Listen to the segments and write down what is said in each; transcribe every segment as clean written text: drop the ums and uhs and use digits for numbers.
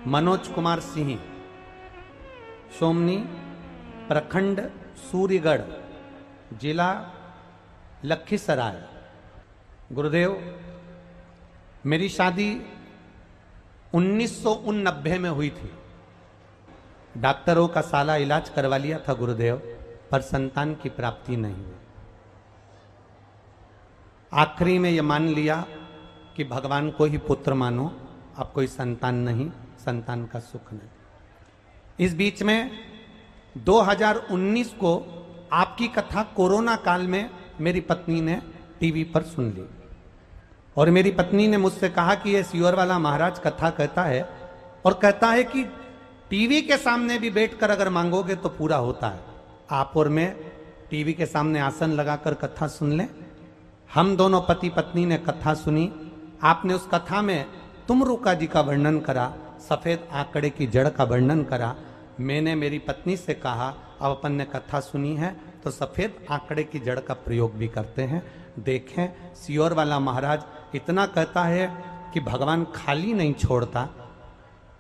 मनोज कुमार सिंह, सोमनी, प्रखंड सूर्यगढ़, जिला लखीसराय। गुरुदेव, मेरी शादी 1989 में हुई थी। डॉक्टरों का साला इलाज करवा लिया था गुरुदेव, पर संतान की प्राप्ति नहीं हुई। आखिरी में यह मान लिया कि भगवान को ही पुत्र मानो, अब कोई संतान नहीं, संतान का सुख नहीं। इस बीच में 2019 को आपकी कथा कोरोना काल में मेरी पत्नी ने टीवी पर सुन ली और मेरी पत्नी ने मुझसे कहा कि ये सियोर वाला महाराज कथा कहता है और कहता है कि टीवी के सामने भी बैठकर अगर मांगोगे तो पूरा होता है। आप और मैं टीवी के सामने आसन लगाकर कथा सुन लें। हम दोनों पति पत्नी ने कथा सुनी। आपने उस कथा में तुमरुका जी का वर्णन करा, सफेद आंकड़े की जड़ का वर्णन करा। मैंने मेरी पत्नी से कहा अब अपन ने कथा सुनी है तो सफेद आंकड़े की जड़ का प्रयोग भी करते हैं। देखें, सियोर वाला महाराज इतना कहता है कि भगवान खाली नहीं छोड़ता,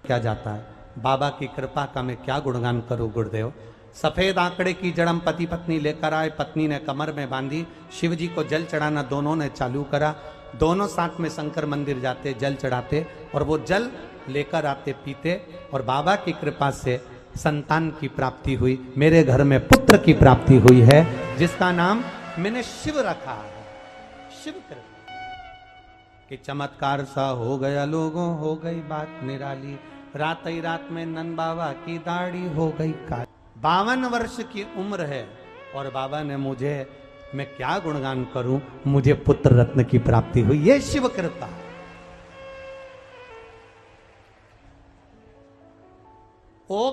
क्या जाता है। बाबा की कृपा का मैं क्या गुणगान करूं गुरुदेव। सफेद आंकड़े की जड़ हम पति पत्नी लेकर आए, पत्नी ने कमर में बांधी, शिव जी को जल चढ़ाना दोनों ने चालू करा। दोनों साथ में शंकर मंदिर जाते, जल चढ़ाते और वो जल लेकर आते, पीते और बाबा की कृपा से संतान की प्राप्ति हुई। मेरे घर में पुत्र की प्राप्ति हुई है जिसका नाम मैंने शिव रखा है। शिव कृपा कि चमत्कार सा हो गया लोगों, हो गई बात निराली। रात ही रात में नंद बाबा की दाढ़ी हो गई काली। 52 वर्ष की उम्र है और बाबा ने मुझे, मैं क्या गुणगान करूं, मुझे पुत्र रत्न की प्राप्ति हुई। ये शिव कृपा।